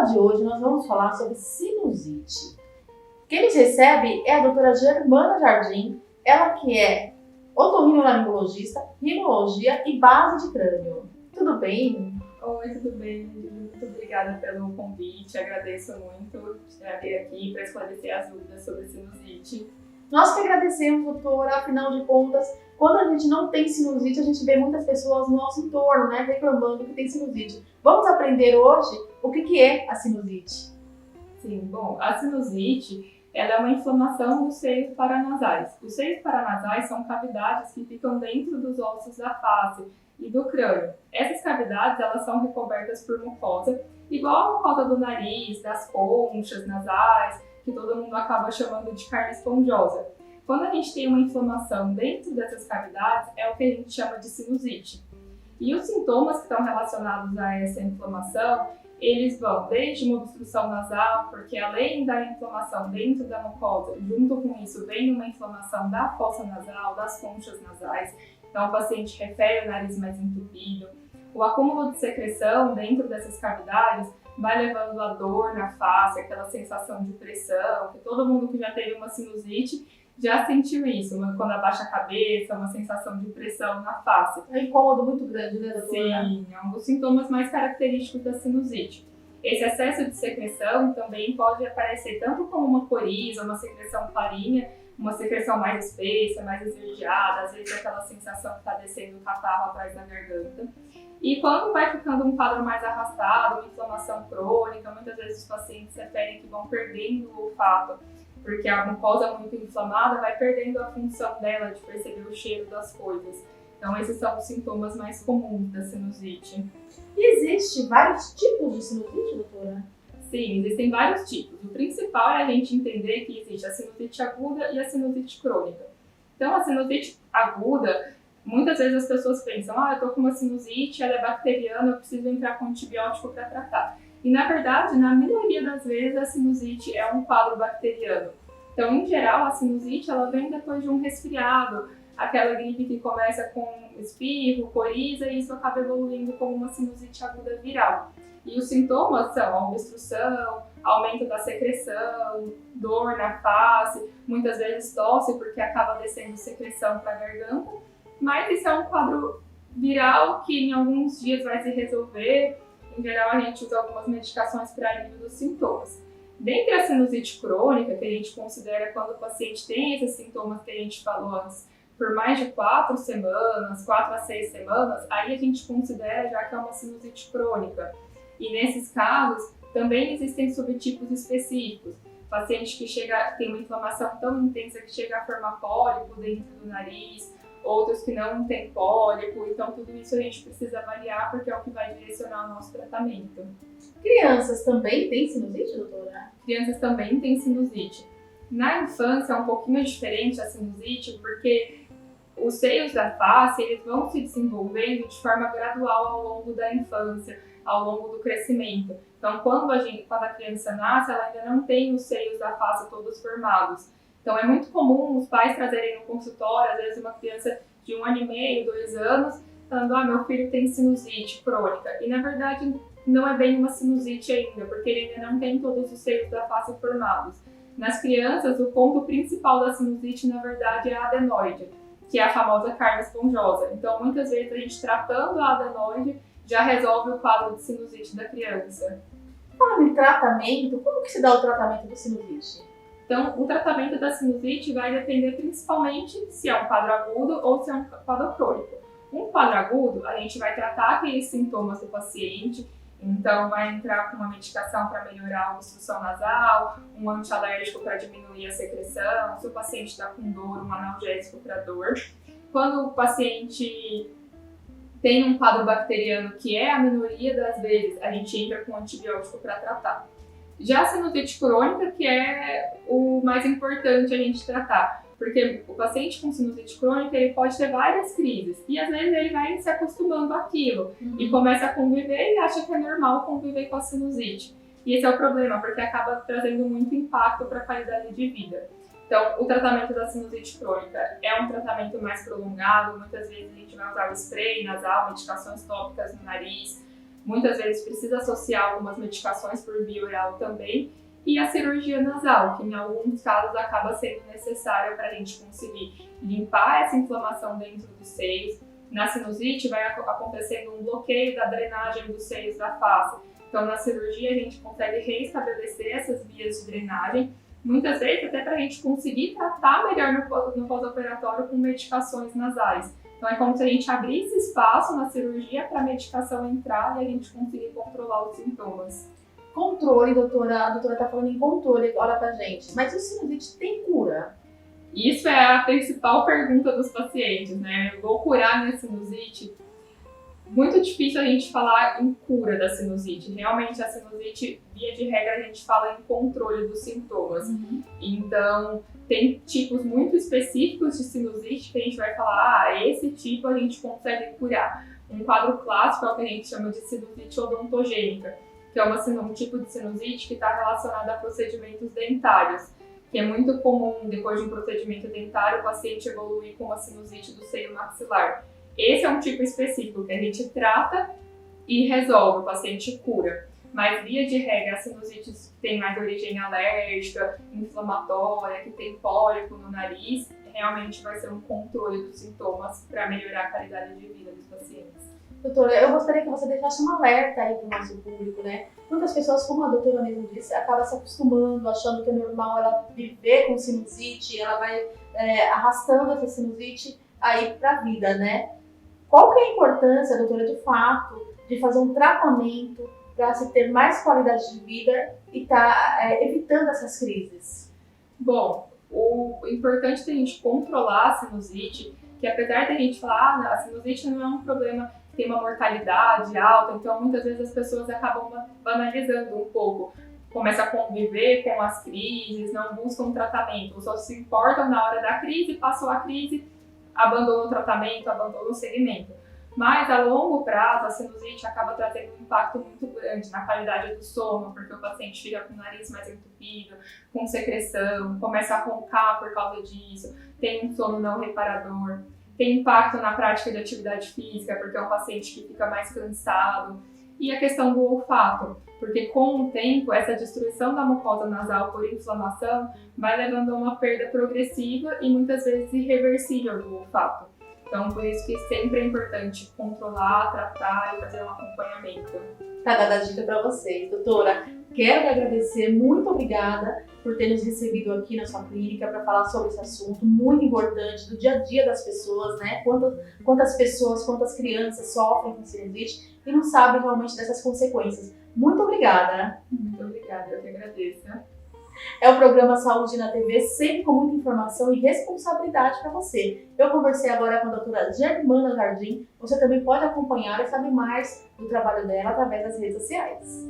aula de hoje nós vamos falar sobre sinusite. Quem nos recebe é a doutora Germana Jardim, ela que é otorrinolaringologista, rinolaria e base de crânio. Tudo bem? Oi, tudo bem? Muito obrigada pelo convite, agradeço muito vir aqui para esclarecer as dúvidas sobre sinusite. Nós que agradecemos, doutora, afinal de contas, quando a gente não tem sinusite, a gente vê muitas pessoas no nosso entorno, né, reclamando que tem sinusite. Vamos aprender hoje o que é a sinusite. Sim, bom, a sinusite ela é uma inflamação dos seios paranasais. Os seios paranasais são cavidades que ficam dentro dos ossos da face e do crânio. Essas cavidades elas são recobertas por mucosa, igual a mucosa do nariz, das conchas nasais, que todo mundo acaba chamando de carne esponjosa. Quando a gente tem uma inflamação dentro dessas cavidades, é o que a gente chama de sinusite. E os sintomas que estão relacionados a essa inflamação, eles vão desde uma obstrução nasal, porque além da inflamação dentro da mucosa, junto com isso vem uma inflamação da fossa nasal, das conchas nasais, então o paciente refere o nariz mais entupido. O acúmulo de secreção dentro dessas cavidades vai levando a dor na face, aquela sensação de pressão, que todo mundo que já teve uma sinusite já sentiu isso, quando abaixa a cabeça, uma sensação de pressão na face. É um incômodo muito grande, né, doutora? Sim, é um dos sintomas mais característicos da sinusite. Esse excesso de secreção também pode aparecer tanto como uma coriza, uma secreção clarinha, uma secreção mais espessa, mais esverdeada, às vezes aquela sensação que está descendo o catarro atrás da garganta. E quando vai ficando um quadro mais arrastado, uma inflamação crônica, muitas vezes os pacientes referem que vão perdendo o olfato, porque a mucosa muito inflamada vai perdendo a função dela de perceber o cheiro das coisas. Então esses são os sintomas mais comuns da sinusite. E existe vários tipos de sinusite, doutora? Sim, existem vários tipos. O principal é a gente entender que existe a sinusite aguda e a sinusite crônica. Então a sinusite aguda, muitas vezes as pessoas pensam, eu tô com uma sinusite, ela é bacteriana, eu preciso entrar com antibiótico para tratar. E na verdade, na maioria das vezes, a sinusite é um quadro bacteriano. Então, em geral, a sinusite ela vem depois de um resfriado, aquela gripe que começa com espirro, coriza, e isso acaba evoluindo como uma sinusite aguda viral. E os sintomas são a obstrução, aumento da secreção, dor na face, muitas vezes tosse porque acaba descendo secreção para a garganta, mas isso é um quadro viral que em alguns dias vai se resolver. Em geral, a gente usa algumas medicações para alívio dos sintomas. Dentre a sinusite crônica, que a gente considera quando o paciente tem esses sintomas que a gente falou antes, por mais de 4 semanas, 4 a 6 semanas, aí a gente considera já que é uma sinusite crônica. E nesses casos, também existem subtipos específicos. Paciente que tem uma inflamação tão intensa que chega a formar pólipo dentro do nariz, outros que não têm pólipo, então tudo isso a gente precisa avaliar porque é o que vai direcionar o nosso tratamento. Crianças também têm sinusite, doutora? Crianças também têm sinusite. Na infância é um pouquinho diferente a sinusite porque os seios da face eles vão se desenvolvendo de forma gradual ao longo da infância, ao longo do crescimento. Então quando a criança nasce, ela ainda não tem os seios da face todos formados. Então é muito comum os pais trazerem no consultório, às vezes uma criança de 1 ano e meio, 2 anos, falando, meu filho tem sinusite crônica. E na verdade não é bem uma sinusite ainda, porque ele ainda não tem todos os seios da face formados. Nas crianças, o ponto principal da sinusite, na verdade, é a adenoide, que é a famosa carne esponjosa. Então muitas vezes a gente tratando a adenoide já resolve o quadro de sinusite da criança. Falando em tratamento, como que se dá o tratamento da sinusite? Então, o tratamento da sinusite vai depender principalmente se é um quadro agudo ou se é um quadro crônico. Um quadro agudo, a gente vai tratar aqueles sintomas do paciente, então vai entrar com uma medicação para melhorar a obstrução nasal, um antialérgico para diminuir a secreção, se o paciente está com dor, um analgésico para dor. Quando o paciente tem um quadro bacteriano, que é a minoria das vezes, a gente entra com antibiótico para tratar. Já a sinusite crônica, que é o mais importante a gente tratar, porque o paciente com sinusite crônica ele pode ter várias crises e às vezes ele vai se acostumando àquilo e começa a conviver e acha que é normal conviver com a sinusite. E esse é o problema, porque acaba trazendo muito impacto para a qualidade de vida. Então, o tratamento da sinusite crônica é um tratamento mais prolongado, muitas vezes a gente vai usar o spray nasal, medicações tópicas no nariz, muitas vezes precisa associar algumas medicações por via oral também, e a cirurgia nasal, que em alguns casos acaba sendo necessária para a gente conseguir limpar essa inflamação dentro dos seios. Na sinusite vai acontecendo um bloqueio da drenagem dos seios da face. Então, na cirurgia, a gente consegue reestabelecer essas vias de drenagem, muitas vezes até para a gente conseguir tratar melhor no pós-operatório com medicações nasais. Então, é como se a gente abrisse espaço na cirurgia para a medicação entrar e a gente conseguir controlar os sintomas. Controle, doutora. A doutora está falando em controle, olha pra gente. Mas o sinusite tem cura? Isso é a principal pergunta dos pacientes, né? Eu vou curar minha sinusite? Muito difícil a gente falar em cura da sinusite. Realmente, a sinusite, via de regra, a gente fala em controle dos sintomas. Então, tem tipos muito específicos de sinusite que a gente vai falar, esse tipo a gente consegue curar. Um quadro clássico é o que a gente chama de sinusite odontogênica, que é um tipo de sinusite que está relacionado a procedimentos dentários, que é muito comum, depois de um procedimento dentário, o paciente evoluir com uma sinusite do seio maxilar. Esse é um tipo específico que a gente trata e resolve, o paciente cura. Mas, via de regra, as sinusites que têm mais origem alérgica, inflamatória, que tem pólipo no nariz, realmente vai ser um controle dos sintomas para melhorar a qualidade de vida dos pacientes. Doutora, eu gostaria que você deixasse um alerta aí para o nosso público, né? Muitas pessoas, como a doutora mesmo disse, acabam se acostumando, achando que é normal ela viver com sinusite, ela vai arrastando essa sinusite aí para a vida, né? Qual que é a importância, doutora, de fato, de fazer um tratamento para se ter mais qualidade de vida e evitando essas crises? Bom, o importante é a gente controlar a sinusite, que apesar de a gente falar, a sinusite não é um problema que tem uma mortalidade alta, então muitas vezes as pessoas acabam banalizando um pouco. Começam a conviver com as crises, não buscam tratamento, só se importam na hora da crise, passou a crise, abandonam o tratamento, abandonam o segmento. Mas, a longo prazo, a sinusite acaba trazendo um impacto muito grande na qualidade do sono, porque o paciente fica com o nariz mais entupido, com secreção, começa a roncar por causa disso, tem um sono não reparador, tem impacto na prática de atividade física, porque é um paciente que fica mais cansado. E a questão do olfato, porque com o tempo, essa destruição da mucosa nasal por inflamação vai levando a uma perda progressiva e muitas vezes irreversível do olfato. Então, por isso que sempre é importante controlar, tratar e fazer um acompanhamento. Tá dada a dica para vocês. Doutora, quero agradecer, muito obrigada por ter nos recebido aqui na sua clínica para falar sobre esse assunto muito importante do dia a dia das pessoas, né? Quantas pessoas, quantas crianças sofrem com sinusite e não sabem realmente dessas consequências. Muito obrigada. Muito obrigada, eu que agradeço. É o programa Saúde na TV, sempre com muita informação e responsabilidade para você. Eu conversei agora com a doutora Germana Jardim. Você também pode acompanhar e saber mais do trabalho dela através das redes sociais.